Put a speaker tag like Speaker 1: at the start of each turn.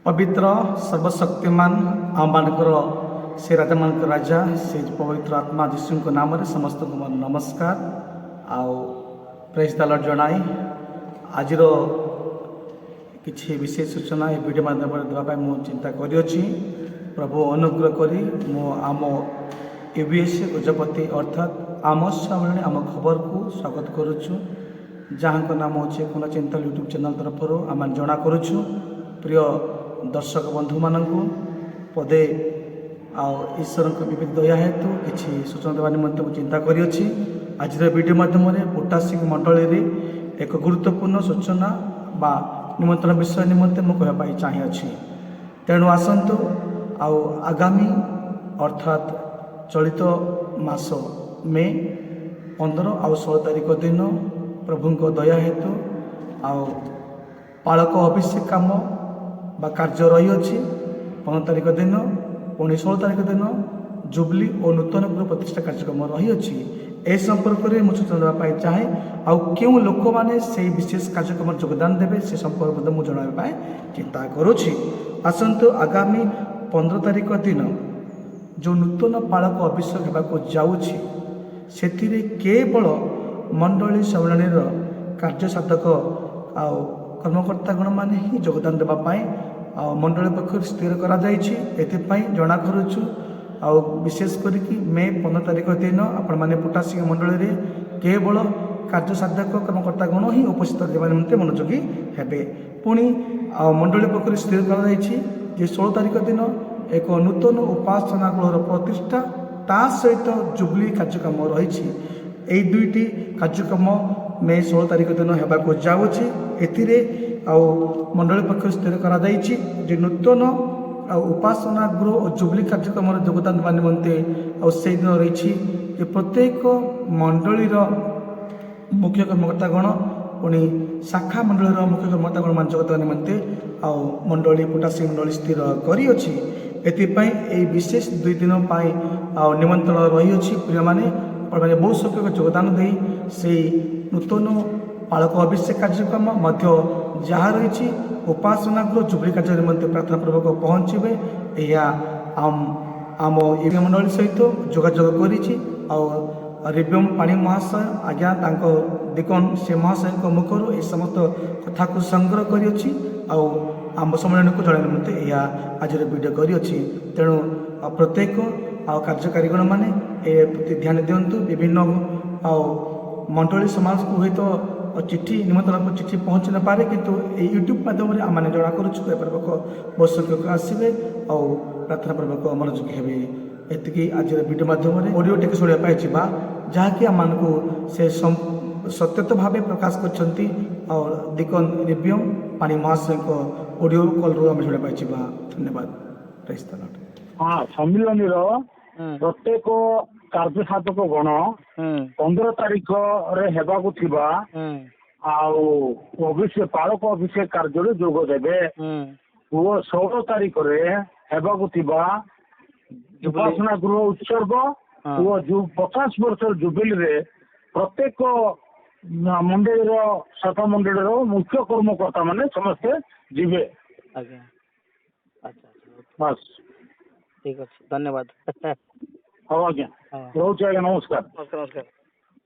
Speaker 1: पवित्र सर्वशक्तिमान आमମାନଙ୍କର से राजाମାନଙ୍କ राजा से पवित्र आत्मा ଯୀଶୁଙ୍କ ନାମରେ ସମସ୍ତଙ୍କୁ ମୋର ନମସ୍କାର ଆଉ ପ୍ରେଜ୍ ଦ ଲର୍ଡ ଜଣାଇ ଆଜିର କିଛି ବିଶେଷ ସୂଚନା ଏ ଭିଡ଼ିଓ ମାଧ୍ୟମରେ ଦେବା ପାଇଁ ମୁଁ ଚିନ୍ତା କରିଅଛି। ପ୍ରଭୁ ଅନୁଗ୍ରହ କରି ମୁଁ ଆମ EBS ଗଜପତି ଅର୍ଥାତ୍ ଆମ ସମ୍ମିଳନୀ ଆମ ଖବରକୁ ସ୍ୱାଗତ କରୁଛୁ, ଯାହାଙ୍କ ନାମ ହେଉଛି କୋନା ଚିନ୍ତନ ୟୁଟ୍ୟୁବ୍ ଚ୍ୟାନେଲ୍ ତରଫରୁ ଆମେ ଜଣା କରୁଛୁ। ପ୍ରିୟ ଦର୍ଶକ ବନ୍ଧୁମାନଙ୍କୁ ପଦେ ଆଉ ଈଶ୍ୱରଙ୍କ ବିବେକ ଦୟା ହେତୁ କିଛି ସୂଚନା ଦେବା ନିମନ୍ତେ ମୁଁ ଚିନ୍ତା କରିଅଛି। ଆଜିର ଭିଡ଼ିଓ ମାଧ୍ୟମରେ ପୁଟାସିଂ ମଣ୍ଡଳୀରେ ଏକ ଗୁରୁତ୍ୱପୂର୍ଣ୍ଣ ସୂଚନା ବା ନିମନ୍ତ୍ରଣ ବିଷୟ ନିମନ୍ତେ ମୁଁ କହିବା ପାଇଁ ଚାହିଁଅଛି। ତେଣୁ ଆସନ୍ତୁ ଆଉ ଆଗାମୀ ଅର୍ଥାତ୍ ଚଳିତ ମାସ ମେ 15 ଆଉ 16 ତାରିଖ ଦିନ ପ୍ରଭୁଙ୍କ ଦୟା ହେତୁ ଆଉ ପାଳକ ଅଭିଷେକ କାମ ବା କାର୍ଯ୍ୟ ରହିଅଛି। 15 ତାରିଖ ଦିନ ପୁଣି 16 ତାରିଖ ଦିନ ଜୁବଲି ଓ ନୂତନ ଗୃହ ପ୍ରତିଷ୍ଠା କାର୍ଯ୍ୟକ୍ରମ ରହିଅଛି। ଏ ସମ୍ପର୍କରେ ମୁଁ ସୂଚନା ଦେବା ପାଇଁ ଚାହେଁ ଆଉ କେଉଁ ଲୋକମାନେ ସେହି ବିଶେଷ କାର୍ଯ୍ୟକ୍ରମରେ ଯୋଗଦାନ ଦେବେ ସେ ସମ୍ପର୍କ ମଧ୍ୟ ମୁଁ ଜଣାଇବା ପାଇଁ ଚିନ୍ତା କରୁଛି। ଆସନ୍ତୁ ଆଗାମୀ 15 ତାରିଖ ଦିନ ଯେଉଁ ନୂତନ ପାଳକ ଅଭିଷେକ ହେବାକୁ ଯାଉଛି ସେଥିରେ କେବଳ ମଣ୍ଡଳୀ ସମ୍ମିଳନୀର କାର୍ଯ୍ୟସାଧକ ଆଉ କର୍ମକର୍ତ୍ତାଗଣମାନେ ହିଁ ଯୋଗଦାନ ଦେବା ପାଇଁ ଆଉ ମଣ୍ଡଳୀ ପକ୍ଷରୁ ସ୍ଥିର କରାଯାଇଛି। ଏଥିପାଇଁ ଜଣା କରୁଛୁ ଆଉ ବିଶେଷ କରିକି ମେ 15 ତାରିଖ ଦିନ ଆପଣମାନେ ପୁଟାସିଂ ମଣ୍ଡଳୀରେ କେବଳ କାର୍ଯ୍ୟସାଧକ କର୍ମକର୍ତ୍ତାଗଣ ହିଁ ଉପସ୍ଥିତ ଦେବା ନିମନ୍ତେ ମନୋଯୋଗୀ ହେବେ। ପୁଣି ଆଉ ମଣ୍ଡଳୀ ପକ୍ଷରୁ ସ୍ଥିର କରାଯାଇଛି ଯେ 16 ତାରିଖ ଦିନ ଏକ ନୂତନ ଉପାସନା ଗୃହର ପ୍ରତିଷ୍ଠା ତା ସହିତ ଜୁବଲି କାର୍ଯ୍ୟକ୍ରମ ରହିଛି। ଏହି ଦୁଇଟି କାର୍ଯ୍ୟକ୍ରମ ମେ 16 ତାରିଖ ଦିନ ହେବାକୁ ଯାଉଛି। ଏଥିରେ ଆଉ ମଣ୍ଡଳୀ ପକ୍ଷରୁ ସ୍ଥିର କରାଯାଇଛି ଯେ ନୂତନ ଆଉ ଉପାସନା ଗୃହ ଓ ଜୁବଲି କାର୍ଯ୍ୟକ୍ରମରେ ଯୋଗଦାନ ଦେବା ନିମନ୍ତେ ଆଉ ସେଇଦିନ ରହିଛି ଯେ ପ୍ରତ୍ୟେକ ମଣ୍ଡଳୀର ମୁଖ୍ୟ କର୍ମକର୍ତ୍ତାଗଣ ପୁଣି ଶାଖା ମଣ୍ଡଳୀର ମୁଖ୍ୟ କର୍ମକର୍ତ୍ତାଗଣମାନେ ଯୋଗଦାନ ନିମନ୍ତେ ଆଉ ମଣ୍ଡଳୀ ପୁଟାସିଂ ମଣ୍ଡଳୀ ସ୍ଥିର କରିଅଛି। ଏଥିପାଇଁ ଏହି ବିଶେଷ 2 ଦିନ ପାଇଁ ଆଉ ନିମନ୍ତ୍ରଣ ରହିଅଛି। ପ୍ରିୟମାନେ ଆପଣମାନେ ବହୁ ସଂଖ୍ୟକ ଯୋଗଦାନ ଦେଇ ସେହି ନୂତନ ପାଳକ ଅଭିଷେକ କାର୍ଯ୍ୟକ୍ରମ ମଧ୍ୟ ଯାହା ରହିଛି ଉପାସନା ଗୃହ ଜୁବଲି କାର୍ଯ୍ୟ ନିମନ୍ତେ ପ୍ରାର୍ଥନା ପୂର୍ବକ ପହଞ୍ଚିବେ। ଏହା ଆମ EBM ମଣ୍ଡଳୀ ସହିତ ଯୋଗାଯୋଗ କରିଛି ଆଉ ରିବ୍ୟମ୍ ପାଣି ମହାଶୟ ଆଜ୍ଞା ତାଙ୍କ ଦିକନ ସେ ମହାଶୟଙ୍କ ମୁଖରୁ ଏ ସମସ୍ତ କଥାକୁ ସଂଗ୍ରହ କରିଅଛି ଆଉ ଆମ ସମ୍ମିଳନୀକୁ ଜଣାଇବା ନିମନ୍ତେ ଏହା ଆଜିର ଭିଡ଼ିଓ କରିଅଛି। ତେଣୁ ପ୍ରତ୍ୟେକ ଆଉ କାର୍ଯ୍ୟକାରୀଗଣମାନେ ଏ ପ୍ରତି ଧ୍ୟାନ ଦିଅନ୍ତୁ। ବିଭିନ୍ନ ଆଉ ମଣ୍ଡଳୀ ସମାଜକୁ ହୁଏତ ଚିଠି ନିମନ୍ତ୍ରଣ ଚିଠି ପହଞ୍ଚି ନପାରେ, କିନ୍ତୁ ଏହି ୟୁଟ୍ୟୁବ୍ ମାଧ୍ୟମରେ ଆମମାନେ ଜଣା କରୁଛୁ ଏପରିପକ ବହୁ ସଂଖ୍ୟକ ଆସିବେ ଆଉ ପ୍ରାର୍ଥନା ପୂର୍ବକ ମନୋଯୋଗୀ ହେବେ। ଏତିକି ଆଜିର ଭିଡ଼ିଓ ମାଧ୍ୟମରେ ଅଡ଼ିଓ ଟିକେ ଶୁଣିବା ପାଇଁ ଯିବା, ଯାହାକି ଆମମାନଙ୍କୁ ସେ ସତ୍ୟତ ଭାବେ ପ୍ରକାଶ କରିଛନ୍ତି ଆଉ ଦିକନ ରିବ୍ୟମ୍ ପାଣି ମହାଶୟଙ୍କ ଅଡ଼ିଓ କଲ୍ରୁ ଆମେ ଶୁଣିବା ପାଇଁ ଯିବା। ଧନ୍ୟବାଦ। ପ୍ରେଜ୍ ଦ ଲର୍ଡ।
Speaker 2: ହଁ, ସମ୍ମିଳନୀର ପ୍ରତ୍ୟେକ କାର୍ଯ୍ୟସାଧକ ଗଣ 15 ତାରିଖରେ ହେବାକୁ ଥିବା ଆଉ ପାଳକ ଅଭିଷେକ କାର୍ଯ୍ୟରେ ଯୋଗ ଦେବେ ଓ 16 ତାରିଖରେ ହେବାକୁ ଥିବା ଉପାସନା ଗୃହ ଉତ୍ସର୍ଗ ଓ 50 ବର୍ଷର ଜୁବିଲିରେ ପ୍ରତ୍ୟେକ ମଣ୍ଡଳୀର ଶାଖା ମଣ୍ଡଳୀର ମୁଖ୍ୟ କର୍ମକର୍ତ୍ତା ମାନେ ସମସ୍ତେ ଯିବେ।
Speaker 3: ଆଜ୍ଞା, ଆଚ୍ଛା
Speaker 2: ବାସ୍,
Speaker 3: ଠିକ ଅଛି, ଧନ୍ୟବାଦ।
Speaker 2: ହଉ ଆଜ୍ଞା, ରହୁଛି ଆଜ୍ଞା, ନମସ୍କାର।
Speaker 3: ନମସ୍କାର।